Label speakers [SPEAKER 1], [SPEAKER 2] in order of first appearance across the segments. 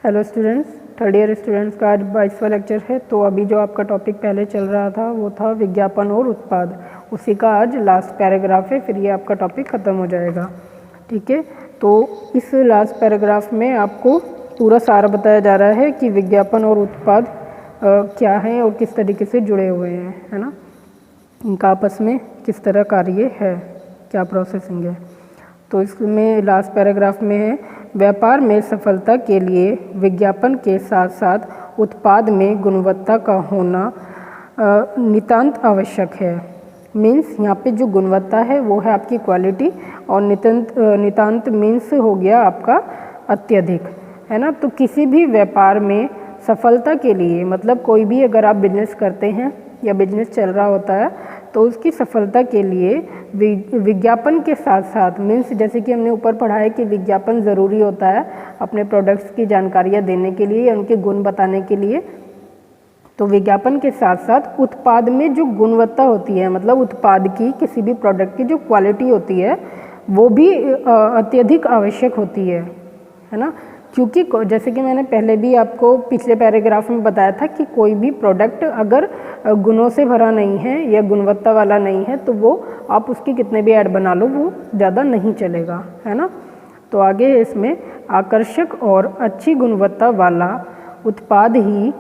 [SPEAKER 1] Hello students, third year students का आज 22वां lecture है। तो अभी जो आपका टॉपिक पहले चल रहा था वो था विज्ञापन और उत्पाद, उसी का आज लास्ट पैराग्राफ है, फिर ये आपका टॉपिक ख़त्म हो जाएगा। ठीक है, तो इस लास्ट पैराग्राफ में आपको पूरा सारा बताया जा रहा है कि विज्ञापन और उत्पाद क्या हैं और किस तरीके से जुड़े हुए हैं, है ना, इनका आपस में किस तरह कार्य है, क्या प्रोसेसिंग है। तो इसमें लास्ट पैराग्राफ में है, व्यापार में सफलता के लिए विज्ञापन के साथ साथ उत्पाद में गुणवत्ता का होना नितांत आवश्यक है। मीन्स यहाँ पे जो गुणवत्ता है वो है आपकी क्वालिटी, और नितांत मीन्स हो गया आपका अत्यधिक, है ना। तो किसी भी व्यापार में सफलता के लिए, मतलब कोई भी अगर आप बिजनेस करते हैं या बिजनेस चल रहा होता है तो उसकी सफलता के लिए विज्ञापन के साथ साथ, मीन्स जैसे कि हमने ऊपर पढ़ा है कि विज्ञापन ज़रूरी होता है अपने प्रोडक्ट्स की जानकारियाँ देने के लिए या उनके गुण बताने के लिए। तो विज्ञापन के साथ साथ उत्पाद में जो गुणवत्ता होती है, मतलब उत्पाद की, किसी भी प्रोडक्ट की जो क्वालिटी होती है वो भी अत्यधिक आवश्यक होती है ना। क्योंकि जैसे कि मैंने पहले भी आपको पिछले पैराग्राफ में बताया था कि कोई भी प्रोडक्ट अगर गुणों से भरा नहीं है या गुणवत्ता वाला नहीं है तो वो आप उसकी कितने भी ऐड बना लो वो ज़्यादा नहीं चलेगा, है ना। तो आगे इसमें आकर्षक और अच्छी गुणवत्ता वाला उत्पाद ही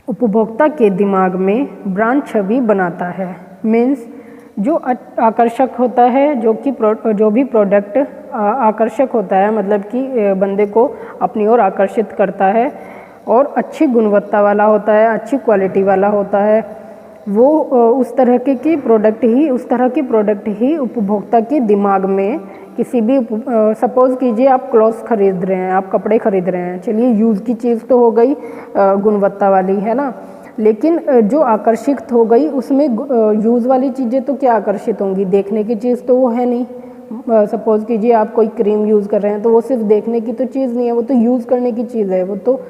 [SPEAKER 1] उपभोक्ता के दिमाग में ब्रांड छवि बनाता है। मीन्स जो आकर्षक होता है, जो भी प्रोडक्ट आकर्षक होता है, मतलब कि बंदे को अपनी ओर आकर्षित करता है और अच्छी गुणवत्ता वाला होता है, अच्छी क्वालिटी वाला होता है, वो उस तरह की प्रोडक्ट ही उपभोक्ता के दिमाग में किसी भी, सपोज़ कीजिए आप क्लॉथ्स खरीद रहे हैं, आप कपड़े खरीद रहे हैं, चलिए यूज़ की चीज़ तो हो गई गुणवत्ता वाली, है ना। लेकिन जो आकर्षित हो गई उसमें यूज़ वाली चीज़ें तो क्या आकर्षित होंगी, देखने की चीज़ तो वो है नहीं। सपोज़ कीजिए आप कोई क्रीम यूज़ कर रहे हैं तो वो सिर्फ देखने की तो चीज़ नहीं है, वो तो यूज़ करने की चीज़ है, वो तो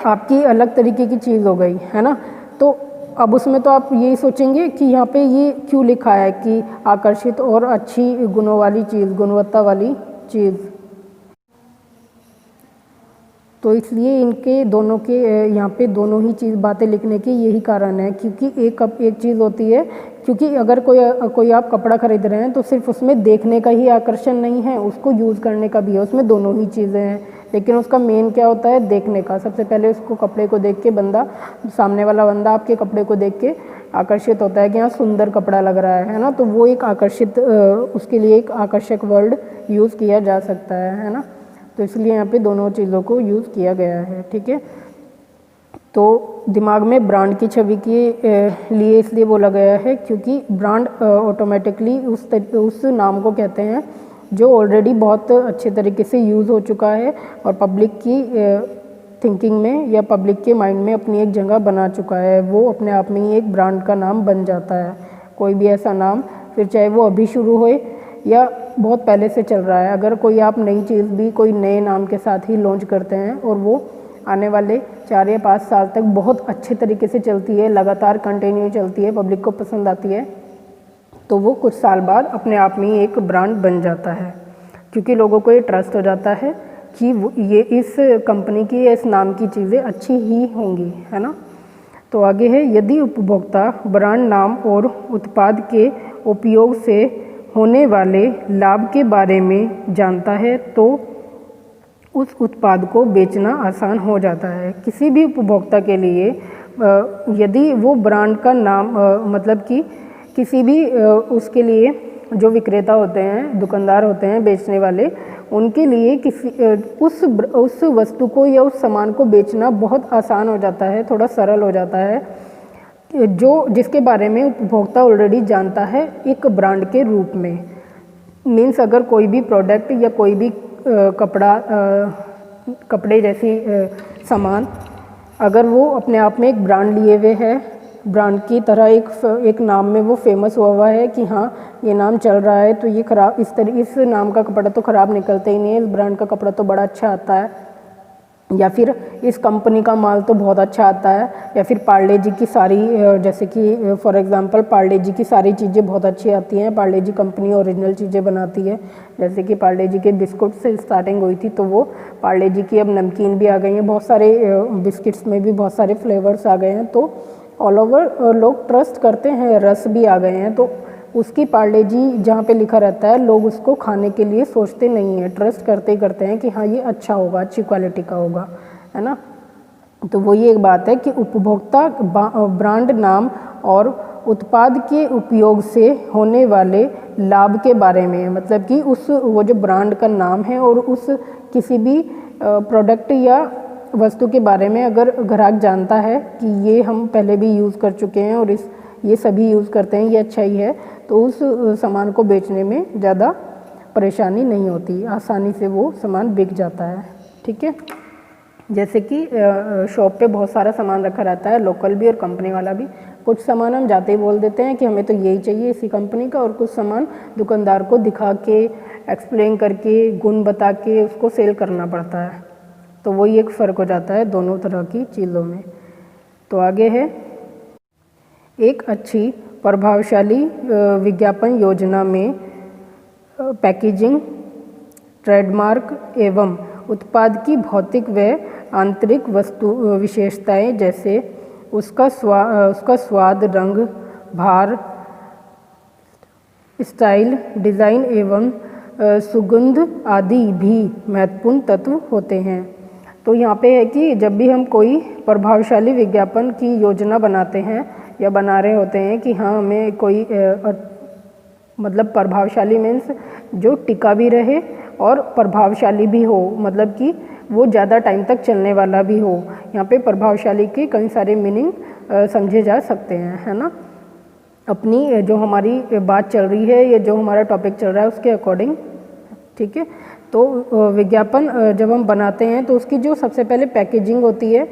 [SPEAKER 1] आपकी अलग तरीके की चीज़ हो गई, है ना। तो अब उसमें तो आप यही सोचेंगे कि यहाँ पे ये क्यों लिखा है कि आकर्षित और अच्छी गुणों वाली चीज़, गुणवत्ता वाली चीज़। तो इसलिए इनके दोनों के यहाँ पे दोनों ही चीज़ बातें लिखने के यही कारण है, क्योंकि एक चीज़ होती है, क्योंकि अगर कोई आप कपड़ा खरीद रहे हैं तो सिर्फ उसमें देखने का ही आकर्षण नहीं है, उसको यूज़ करने का भी है, उसमें दोनों ही चीज़ें हैं। लेकिन उसका मेन क्या होता है, देखने का। सबसे पहले उसको कपड़े को देख के सामने वाला बंदा आपके कपड़े को देख के आकर्षित होता है कि हाँ सुंदर कपड़ा लग रहा है ना। तो वो एक उसके लिए एक आकर्षक वर्ड यूज़ किया जा सकता है ना। तो इसलिए यहाँ पे दोनों चीज़ों को यूज़ किया गया है, ठीक है। तो दिमाग में ब्रांड की छवि के लिए इसलिए बोला गया है क्योंकि ब्रांड ऑटोमेटिकली उस नाम को कहते हैं जो ऑलरेडी बहुत अच्छे तरीके से यूज़ हो चुका है और पब्लिक की थिंकिंग में या पब्लिक के माइंड में अपनी एक जगह बना चुका है। वो अपने आप में ही एक ब्रांड का नाम बन जाता है। कोई भी ऐसा नाम, फिर चाहे वो अभी शुरू होए या बहुत पहले से चल रहा है, अगर कोई आप नई चीज़ भी कोई नए नाम के साथ ही लॉन्च करते हैं और वो आने वाले 4 या 5 साल तक बहुत अच्छे तरीके से चलती है, लगातार कंटिन्यू चलती है, पब्लिक को पसंद आती है, तो वो कुछ साल बाद अपने आप में ही एक ब्रांड बन जाता है, क्योंकि लोगों को ये ट्रस्ट हो जाता है कि ये इस कंपनी की, इस नाम की चीज़ें अच्छी ही होंगी, है ना। तो आगे है, यदि उपभोक्ता ब्रांड नाम और उत्पाद के उपयोग से होने वाले लाभ के बारे में जानता है तो उस उत्पाद को बेचना आसान हो जाता है। किसी भी उपभोक्ता के लिए यदि वो ब्रांड का नाम, मतलब कि किसी भी उसके लिए जो विक्रेता होते हैं, दुकानदार होते हैं, बेचने वाले, उनके लिए उस वस्तु को या उस सामान को बेचना बहुत आसान हो जाता है, थोड़ा सरल हो जाता है, जिसके बारे में उपभोक्ता ऑलरेडी जानता है एक ब्रांड के रूप में। मीन्स अगर कोई भी प्रोडक्ट या कोई भी कपड़े जैसी सामान, अगर वो अपने आप में एक ब्रांड लिए हुए है, ब्रांड की तरह एक नाम में वो फेमस हुआ है कि हाँ ये नाम चल रहा है, तो ये इस नाम का कपड़ा तो ख़राब निकलता ही नहीं है, इस ब्रांड का कपड़ा तो बड़ा अच्छा आता है, या फिर इस कंपनी का माल तो बहुत अच्छा आता है, या फिर पार्ले जी की सारी जैसे कि फॉर एग्जांपल पार्ले जी की सारी चीज़ें बहुत अच्छी आती हैं, पार्ले जी कंपनी ओरिजिनल चीज़ें बनाती है। जैसे कि पार्ले जी के बिस्कुट से स्टार्टिंग हुई थी, तो वो पार्ले जी की अब नमकीन भी आ गई हैं, बहुत सारे बिस्किट्स में भी बहुत सारे फ्लेवर्स आ गए हैं, तो ऑल ओवर लोग ट्रस्ट करते हैं, रस भी आ गए हैं, तो उसकी पार्ले जी जहाँ पे लिखा रहता है लोग उसको खाने के लिए सोचते नहीं हैं, ट्रस्ट करते ही करते हैं कि हाँ ये अच्छा होगा, अच्छी क्वालिटी का होगा, है ना। तो वो ये एक बात है कि उपभोक्ता ब्रांड नाम और उत्पाद के उपयोग से होने वाले लाभ के बारे में, मतलब कि उस वो जो ब्रांड का नाम है और उस किसी भी प्रोडक्ट या वस्तु के बारे में अगर ग्राहक जानता है कि ये हम पहले भी यूज़ कर चुके हैं और ये सभी यूज़ करते हैं, ये अच्छा ही है, तो उस सामान को बेचने में ज़्यादा परेशानी नहीं होती, आसानी से वो सामान बिक जाता है। ठीक है, जैसे कि शॉप पे बहुत सारा सामान रखा रहता है, लोकल भी और कंपनी वाला भी। कुछ सामान हम जाते ही बोल देते हैं कि हमें तो यही चाहिए इसी कंपनी का, और कुछ सामान दुकानदार को दिखा के, एक्सप्लेन करके, गुण बता के उसको सेल करना पड़ता है। तो वही एक फ़र्क हो जाता है दोनों तरह की चीज़ों में। तो आगे है, एक अच्छी प्रभावशाली विज्ञापन योजना में पैकेजिंग, ट्रेडमार्क एवं उत्पाद की भौतिक व आंतरिक वस्तु विशेषताएं जैसे उसका स्वाद, रंग, भार, स्टाइल, डिज़ाइन एवं सुगंध आदि भी महत्वपूर्ण तत्व होते हैं। तो यहाँ पे है कि जब भी हम कोई प्रभावशाली विज्ञापन की योजना बनाते हैं या बना रहे होते हैं कि हाँ हमें कोई मतलब प्रभावशाली मीन्स जो टिका भी रहे और प्रभावशाली भी हो, मतलब कि वो ज़्यादा टाइम तक चलने वाला भी हो। यहाँ पे प्रभावशाली के कई सारे मीनिंग समझे जा सकते हैं, है ना। अपनी जो हमारी बात चल रही है या जो हमारा टॉपिक चल रहा है उसके अकॉर्डिंग। ठीक है, तो विज्ञापन जब हम बनाते हैं तो उसकी जो सबसे पहले पैकेजिंग होती है,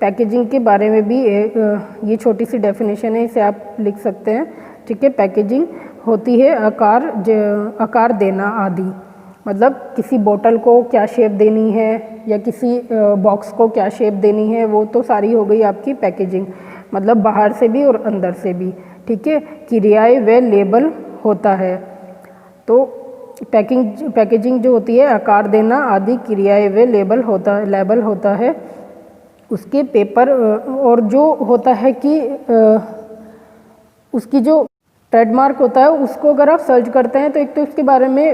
[SPEAKER 1] पैकेजिंग के बारे में भी ये छोटी सी डेफिनेशन है, इसे आप लिख सकते हैं। ठीक है, पैकेजिंग होती है आकार देना आदि, मतलब किसी बोतल को क्या शेप देनी है या किसी बॉक्स को क्या शेप देनी है, वो तो सारी हो गई आपकी पैकेजिंग, मतलब बाहर से भी और अंदर से भी। ठीक है, क्रियाएं व लेबल होता है। तो पैकेजिंग जो होती है आकार देना आदि क्रियाएं व लेबल होता है। उसके पेपर और जो होता है कि उसकी जो ट्रेडमार्क होता है उसको अगर आप सर्च करते हैं तो एक तो उसके बारे में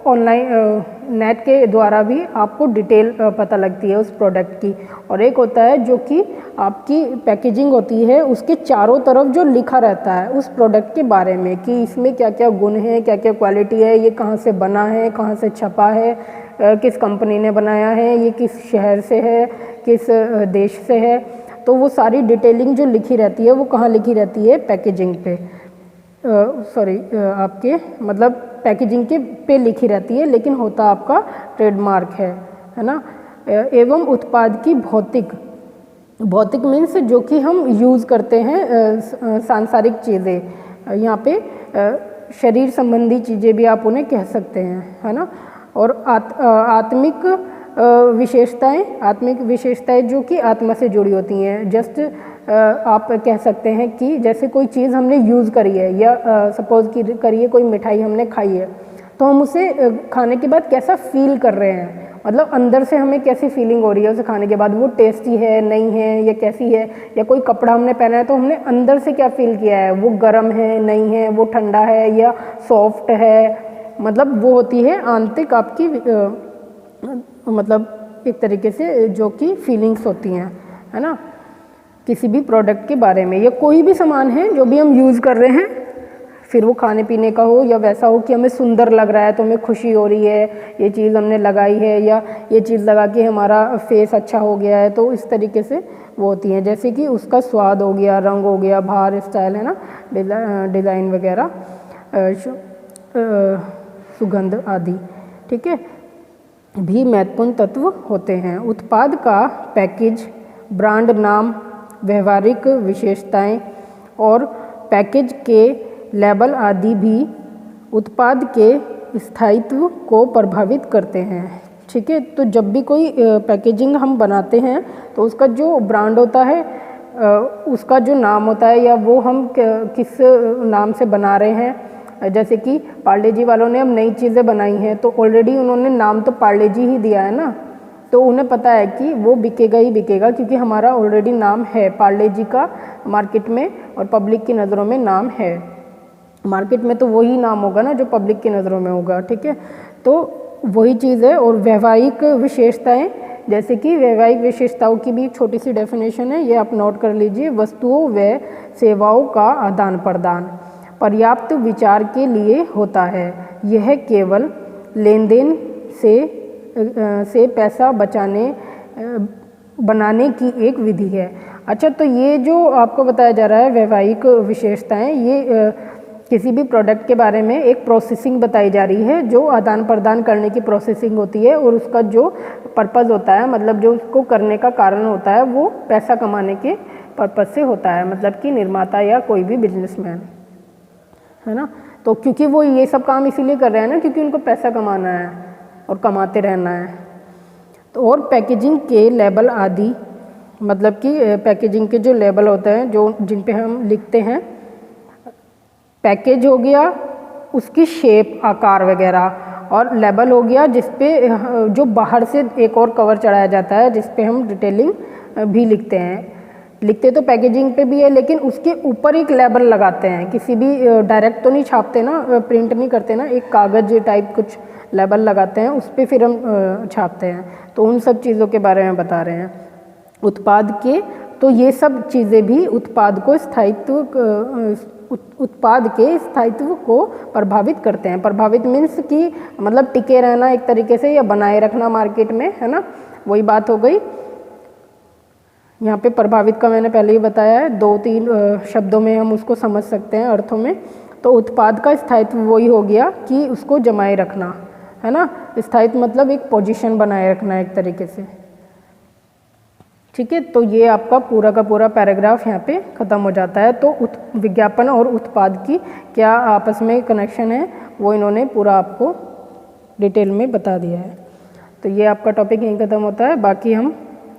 [SPEAKER 1] ऑनलाइन नेट के द्वारा भी आपको डिटेल पता लगती है उस प्रोडक्ट की, और एक होता है जो कि आपकी पैकेजिंग होती है उसके चारों तरफ जो लिखा रहता है उस प्रोडक्ट के बारे में कि इसमें क्या क्या गुण है, क्या क्या क्वालिटी है, ये कहाँ से बना है, कहाँ से छपा है, किस कंपनी ने बनाया है, ये किस शहर से है, किस देश से है। तो वो सारी डिटेलिंग जो लिखी रहती है वो कहाँ लिखी रहती है, पैकेजिंग पे, आपके मतलब पैकेजिंग के पे लिखी रहती है, लेकिन होता आपका ट्रेडमार्क है ना। एवं उत्पाद की भौतिक मीन्स जो कि हम यूज़ करते हैं, सांसारिक चीज़ें, यहाँ पे शरीर संबंधी चीज़ें भी आप उन्हें कह सकते हैं, है ना। और आत्मिक विशेषताएं जो कि आत्मा से जुड़ी होती हैं। जस्ट आप कह सकते हैं कि जैसे कोई चीज़ हमने यूज़ करी है या सपोज़ करिए कोई मिठाई हमने खाई है, तो हम उसे खाने के बाद कैसा फील कर रहे हैं, मतलब अंदर से हमें कैसी फीलिंग हो रही है उसे खाने के बाद, वो टेस्टी है नहीं है या कैसी है। या कोई कपड़ा हमने पहना है तो हमने अंदर से क्या फील किया है, वो गर्म है नहीं है, वो ठंडा है या सॉफ्ट है, मतलब वो होती है आंतरिक आपकी मतलब एक तरीके से जो कि फीलिंग्स होती हैं, है ना, किसी भी प्रोडक्ट के बारे में। या कोई भी सामान है जो भी हम यूज़ कर रहे हैं, फिर वो खाने पीने का हो या वैसा हो कि हमें सुंदर लग रहा है तो हमें खुशी हो रही है, ये चीज़ हमने लगाई है या ये चीज़ लगा के हमारा फेस अच्छा हो गया है, तो इस तरीके से वो होती हैं। जैसे कि उसका स्वाद हो गया, रंग हो गया, भार, स्टाइल, है ना, डिज़ाइन वगैरह, सुगंध आदि। ठीक है, भी महत्वपूर्ण तत्व होते हैं। उत्पाद का पैकेज, ब्रांड नाम, व्यवहारिक विशेषताएं और पैकेज के लेबल आदि भी उत्पाद के स्थायित्व को प्रभावित करते हैं। ठीक है। तो जब भी कोई पैकेजिंग हम बनाते हैं तो उसका जो ब्रांड होता है, उसका जो नाम होता है या वो हम किस नाम से बना रहे हैं। जैसे कि पार्ले जी वालों ने अब नई चीज़ें बनाई हैं तो ऑलरेडी उन्होंने नाम तो पार्ले जी ही दिया है ना, तो उन्हें पता है कि वो बिकेगा ही बिकेगा क्योंकि हमारा ऑलरेडी नाम है पार्ले जी का मार्केट में और पब्लिक की नज़रों में नाम है। मार्केट में तो वही नाम होगा ना जो पब्लिक की नज़रों में होगा, ठीक है। तो वही चीज़ है। और वैवाहिक विशेषताएं, जैसे कि वैवाहिक विशेषताओं की भी एक छोटी सी डेफिनेशन है, ये आप नोट कर लीजिए। वस्तुओं व सेवाओं का आदान प्रदान पर्याप्त विचार के लिए होता है। यह केवल लेन देन से पैसा बनाने की एक विधि है। अच्छा, तो ये जो आपको बताया जा रहा है वैवाहिक विशेषताएं, ये किसी भी प्रोडक्ट के बारे में एक प्रोसेसिंग बताई जा रही है जो आदान प्रदान करने की प्रोसेसिंग होती है और उसका जो पर्पज़ होता है, मतलब जो उसको करने का कारण होता है, वो पैसा कमाने के पर्पज़ से होता है। मतलब कि निर्माता या कोई भी बिजनेसमैन, है ना। तो क्योंकि वो ये सब काम इसीलिए कर रहे हैं ना क्योंकि उनको पैसा कमाना है और कमाते रहना है। तो और पैकेजिंग के लेबल आदि, मतलब कि पैकेजिंग के जो लेबल होते हैं जो जिन पे हम लिखते हैं, पैकेज हो गया उसकी शेप आकार वगैरह, और लेबल हो गया जिस पे जो बाहर से एक और कवर चढ़ाया जाता है जिस पे हम डिटेलिंग भी लिखते हैं। लिखते तो पैकेजिंग पे भी है लेकिन उसके ऊपर एक लेबल लगाते हैं। किसी भी डायरेक्ट तो नहीं छापते ना, प्रिंट नहीं करते ना, एक कागज़ टाइप कुछ लेबल लगाते हैं, उस पर फिर हम छापते हैं। तो उन सब चीज़ों के बारे में बता रहे हैं। उत्पाद के, तो ये सब चीज़ें भी उत्पाद को उत्पाद के स्थायित्व को प्रभावित करते हैं। प्रभावित मीन्स कि मतलब टिके रहना एक तरीके से या बनाए रखना मार्केट में, है ना, वही बात हो गई। यहाँ पे प्रभावित का मैंने पहले ही बताया है, 2-3 शब्दों में हम उसको समझ सकते हैं, अर्थों में। तो उत्पाद का स्थायित्व वही हो गया कि उसको जमाए रखना, है ना। स्थायित्व मतलब एक पोजीशन बनाए रखना एक तरीके से, ठीक है। तो ये आपका पूरा का पूरा पैराग्राफ यहाँ पे ख़त्म हो जाता है। तो विज्ञापन और उत्पाद की क्या आपस में कनेक्शन है वो इन्होंने पूरा आपको डिटेल में बता दिया है। तो ये आपका टॉपिक यहीं ख़त्म होता है। बाकी हम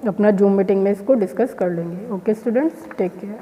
[SPEAKER 1] अपना जूम मीटिंग में इसको डिस्कस कर लेंगे। Okay students, take care.